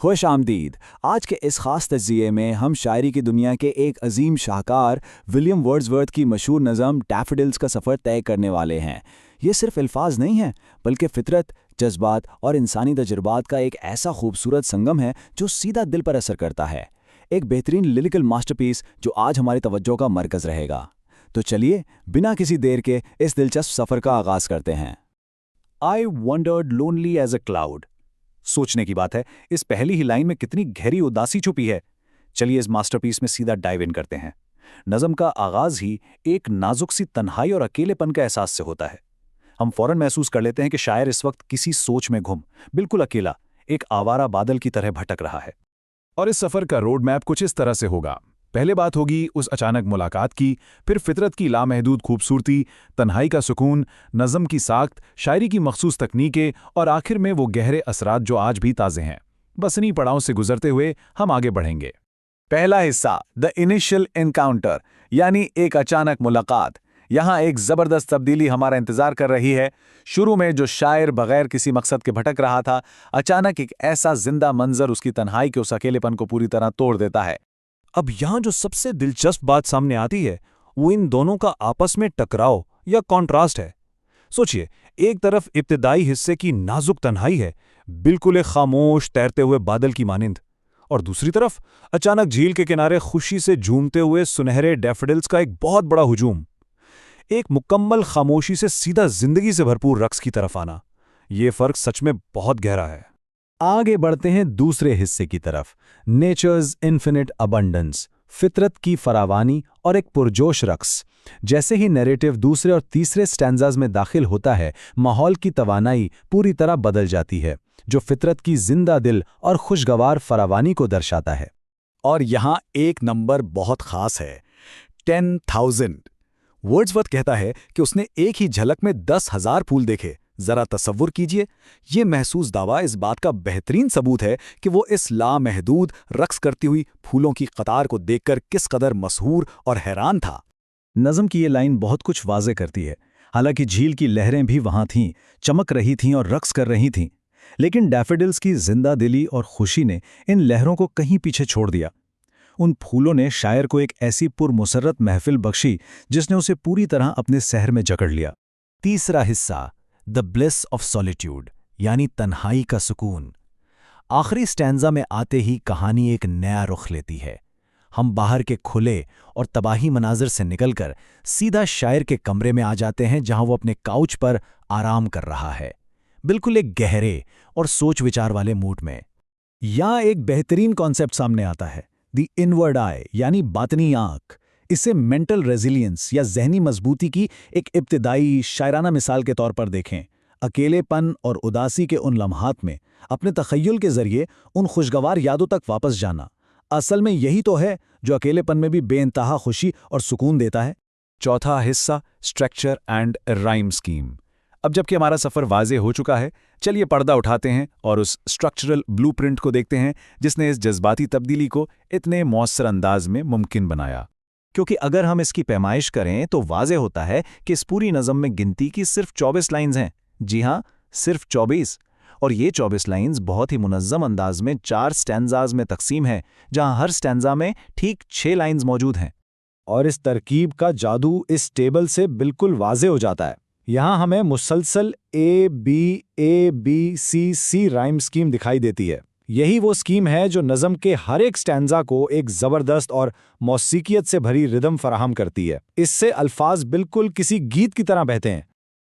खुश आमदीद। आज के इस खास तज्ज़िये में हम शायरी की दुनिया के एक अजीम शाहकार विलियम वर्ड्सवर्थ की मशहूर नज़म डैफोडिल्स का सफ़र तय करने वाले हैं। ये सिर्फ अल्फाज नहीं हैं, बल्कि फितरत, जज्बात और इंसानी तजुर्बात का एक ऐसा खूबसूरत संगम है जो सीधा दिल पर असर करता है। एक बेहतरीन लिरिकल मास्टरपीस जो आज हमारी तवज्जो का मरकज़ रहेगा। तो चलिए बिना किसी देर के इस दिलचस्प सफ़र का आगाज़ करते हैं। I wandered lonely as a cloud. सोचने की बात है, इस पहली ही लाइन में कितनी गहरी उदासी छुपी है। चलिए इस मास्टरपीस में सीधा डाइव इन करते हैं। नज़म का आगाज ही एक नाजुक सी तन्हाई और अकेलेपन का एहसास से होता है। हम फौरन महसूस कर लेते हैं कि शायर इस वक्त किसी सोच में गुम, बिल्कुल अकेला, एक आवारा बादल की तरह भटक रहा है। और इस सफ़र का रोड मैप कुछ इस तरह से होगा। पहले बात होगी उस अचानक मुलाकात की, फिर फितरत की लामहदूद खूबसूरती, तन्हाई का सुकून, नज़म की साख्त, शायरी की मखसूस तकनीकें और आखिर में वो गहरे असरात जो आज भी ताज़े हैं। बस इन्हीं पड़ाव से गुजरते हुए हम आगे बढ़ेंगे। पहला हिस्सा, द इनिशियल एनकाउंटर, यानी एक अचानक मुलाकात। यहाँ एक ज़बरदस्त तब्दीली हमारा इंतज़ार कर रही है। शुरू में जो शायर बगैर किसी मकसद के भटक रहा था, अचानक एक ऐसा जिंदा मंजर उसकी तन्हाई के उस अकेलेपन को पूरी तरह तोड़ देता है। अब यहाँ जो सबसे दिलचस्प बात सामने आती है वो इन दोनों का आपस में टकराव या कॉन्ट्रास्ट है। सोचिए, एक तरफ इब्तिदाई हिस्से की नाजुक तन्हाई है, बिल्कुल एक खामोश तैरते हुए बादल की मानिंद, और दूसरी तरफ अचानक झील के किनारे खुशी से झूमते हुए सुनहरे डैफोडिल्स का एक बहुत बड़ा हुजूम। एक मुकम्मल खामोशी से सीधा जिंदगी से भरपूर रक्स की तरफ आना। ये फर्क सच में बहुत गहरा है। आगे बढ़ते हैं दूसरे हिस्से की तरफ, नेचर्स इन्फिनिट अबंडेंस, फितरत की फरावानी और एक पुरजोश रक्स। जैसे ही नैरेटिव दूसरे और तीसरे स्टैंजाज में दाखिल होता है, माहौल की तवानाई पूरी तरह बदल जाती है, जो फितरत की जिंदा दिल और खुशगवार फरावानी को दर्शाता है। और यहाँ एक नंबर बहुत खास है, 10,000। वर्ड्सवर्थ कहता है कि उसने एक ही झलक में 10,000 फूल देखे। जरा तसव्वुर कीजिए, ये महसूस दावा इस बात का बेहतरीन सबूत है कि वो इस लामहदूद रक्स करती हुई फूलों की कतार को देखकर किस कदर मसहूर और हैरान था। नज़म की ये लाइन बहुत कुछ वाज़े करती है। हालांकि झील की लहरें भी वहां थीं, चमक रही थीं और रक्स कर रही थीं, लेकिन डैफोडिल्स की जिंदा दिली और खुशी ने इन लहरों को कहीं पीछे छोड़ दिया। उन फूलों ने शायर को एक ऐसी पुरमुसर्रत महफिल बख्शी जिसने उसे पूरी तरह अपने सहर में जकड़ लिया। तीसरा हिस्सा, द ब्लिस ऑफ सॉलिट्यूड, यानी तन्हाई का सुकून। आखिरी स्टैंजा में आते ही कहानी एक नया रुख लेती है। हम बाहर के खुले और तबाही मनाजिर से निकलकर सीधा शायर के कमरे में आ जाते हैं, जहां वो अपने काउच पर आराम कर रहा है, बिल्कुल एक गहरे और सोच विचार वाले मूड में। यहाँ एक बेहतरीन कॉन्सेप्ट सामने आता है, द इनवर्ड आई, यानी बातनी आंख। इसे मेंटल रेजिलियंस या जहनी मजबूती की एक इब्तिदाई शायराना मिसाल के तौर पर देखें। अकेलेपन और उदासी के उन लम्हात में अपने तख़य्युल के जरिए उन खुशगवार यादों तक वापस जाना, असल में यही तो है जो अकेलेपन में भी बेइंतहा खुशी और सुकून देता है। चौथा हिस्सा, स्ट्रक्चर एंड राइम स्कीम। अब जबकि हमारा सफ़र वाज़े हो चुका है, चलिए पर्दा उठाते हैं और उस स्ट्रक्चरल ब्लूप्रिंट को देखते हैं जिसने इस जज्बाती तब्दीली को इतने मौसर अंदाज में मुमकिन बनाया। क्योंकि अगर हम इसकी पैमाइश करें तो वाज़े होता है कि इस पूरी नज़म में गिनती की सिर्फ 24 लाइन्स हैं। जी हाँ, सिर्फ 24। और ये 24 लाइन्स बहुत ही मुनज़्ज़म अंदाज में 4 स्टैंजाज में तकसीम है, जहां हर स्टैंजा में ठीक 6 लाइन्स मौजूद हैं। और इस तरकीब का जादू इस टेबल से बिल्कुल वाज़े हो जाता है। यहाँ हमें मुसलसल A-B-A-B-C-C राइम स्कीम दिखाई देती है। यही वो स्कीम है जो नज़म के हर एक स्टैंजा को एक ज़बरदस्त और मौसीकियत से भरी रिदम फराहम करती है। इससे अल्फाज बिल्कुल किसी गीत की तरह बहते हैं।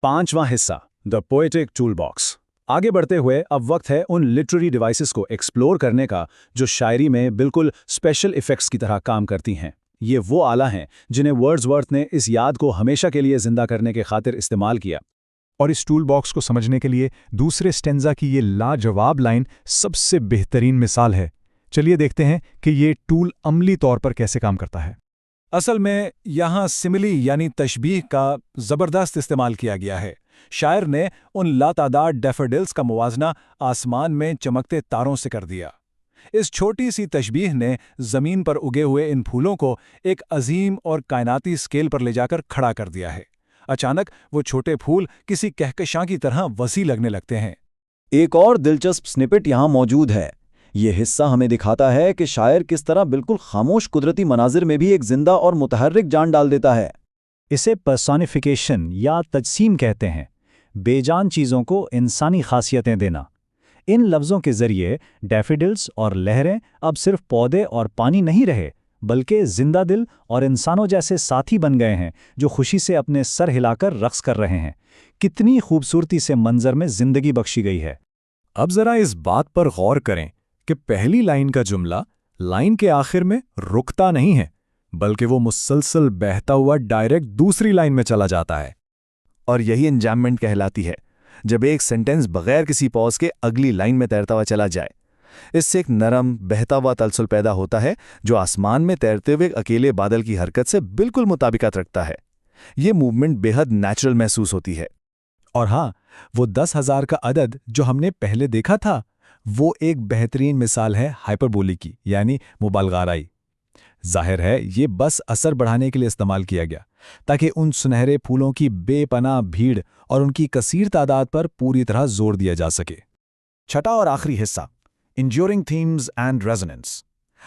पांचवां हिस्सा, द पोएटिक टूल बॉक्स। आगे बढ़ते हुए अब वक्त है उन लिटरेरी डिवाइसेस को एक्सप्लोर करने का जो शायरी में बिल्कुल स्पेशल इफ़ेक्ट्स की तरह काम करती हैं। ये वो आला हैं जिन्हें वर्ड्सवर्थ ने इस याद को हमेशा के लिए जिंदा करने के खातिर इस्तेमाल किया। और इस टूल बॉक्स को समझने के लिए दूसरे स्टेंजा की ये लाजवाब लाइन सबसे बेहतरीन मिसाल है। चलिए देखते हैं कि ये टूल अमली तौर पर कैसे काम करता है। असल में यहाँ सिमिली यानी तशबीह का ज़बरदस्त इस्तेमाल किया गया है। शायर ने उन लातादाद डैफोडिल्स का मुवाजना आसमान में चमकते तारों से कर दिया। इस छोटी सी तशबीह ने ज़मीन पर उगे हुए इन फूलों को एक अजीम और कायनाती स्केल पर ले जाकर खड़ा कर दिया है। अचानक वो छोटे फूल किसी कहकशां की तरह वसी लगने लगते हैं। एक और दिलचस्प स्निपेट यहाँ मौजूद है। ये हिस्सा हमें दिखाता है कि शायर किस तरह बिल्कुल खामोश कुदरती मनाजिर में भी एक जिंदा और मुतहर्रिक जान डाल देता है। इसे पर्सोनिफिकेशन या तजसीम कहते हैं, बेजान चीज़ों को इंसानी खासियतें देना। इन लफ्ज़ों के ज़रिए डैफिडिल्स और लहरें अब सिर्फ पौधे और पानी नहीं रहे, बल्कि जिंदा दिल और इंसानों जैसे साथी बन गए हैं जो खुशी से अपने सर हिलाकर रक्स कर रहे हैं। कितनी खूबसूरती से मंजर में जिंदगी बख्शी गई है। अब जरा इस बात पर गौर करें कि पहली लाइन का जुमला लाइन के आखिर में रुकता नहीं है, बल्कि वो मुसलसल बहता हुआ डायरेक्ट दूसरी लाइन में चला जाता है। और यही एंजाममेंट कहलाती है, जब एक सेंटेंस बगैर किसी पॉज के अगली लाइन में तैरता हुआ चला जाए। इससे एक नरम बहता हुआ तलसल पैदा होता है जो आसमान में तैरते हुए अकेले बादल की हरकत से बिल्कुल मुताबिकत रखता है। ये मूवमेंट बेहद नेचुरल महसूस होती है। और हाँ, वो 10,000 का अदद जो हमने पहले देखा था, वो एक बेहतरीन मिसाल है हाइपरबोली की, यानी मुबालगाराई। जाहिर है ये बस असर बढ़ाने के लिए इस्तेमाल किया गया, ताकि उन सुनहरे फूलों की बेपनाह भीड़ और उनकी कसीर तादाद पर पूरी तरह जोर दिया जा सके। छठा और आखिरी हिस्सा, इंड्यूरिंग थीम्स एंड रेजोनेंस।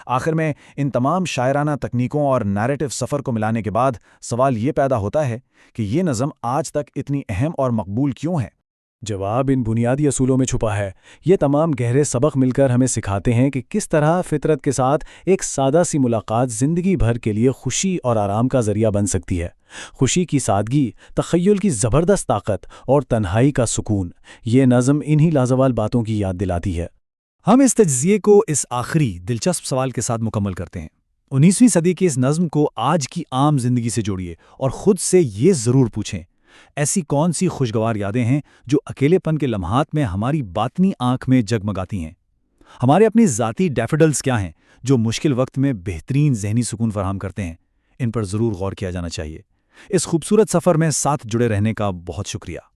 आखिर में इन तमाम शायराना तकनीकों और नैरेटिव सफ़र को मिलाने के बाद सवाल ये पैदा होता है कि ये नज़म आज तक इतनी अहम और मकबूल क्यों है। जवाब इन बुनियादी असूलों में छुपा है। ये तमाम गहरे सबक मिलकर हमें सिखाते हैं कि किस तरह फितरत के साथ एक सादा सी मुलाकात ज़िंदगी भर के लिए खुशी और आराम का ज़रिया बन सकती है। खुशी की सादगी, तख़य्युल की ज़बरदस्त ताकत और तन्हाई का सुकून, ये नज़म इन्हीं लाजवाल बातों की याद दिलाती है। हम इस तज्ज़िये को इस आखिरी दिलचस्प सवाल के साथ मुकम्मल करते हैं। 19वीं सदी की इस नज़्म को आज की आम जिंदगी से जोड़िए और ख़ुद से ये ज़रूर पूछें, ऐसी कौन सी खुशगवार यादें हैं जो अकेलेपन के लम्हात में हमारी बातनी आंख में जगमगाती हैं। हमारे अपनी ज़ाती डैफोडिल्स क्या हैं जो मुश्किल वक्त में बेहतरीन ज़हनी सुकून फराहम करते हैं। इन पर ज़रूर गौर किया जाना चाहिए। इस खूबसूरत सफ़र में साथ जुड़े रहने का बहुत शुक्रिया।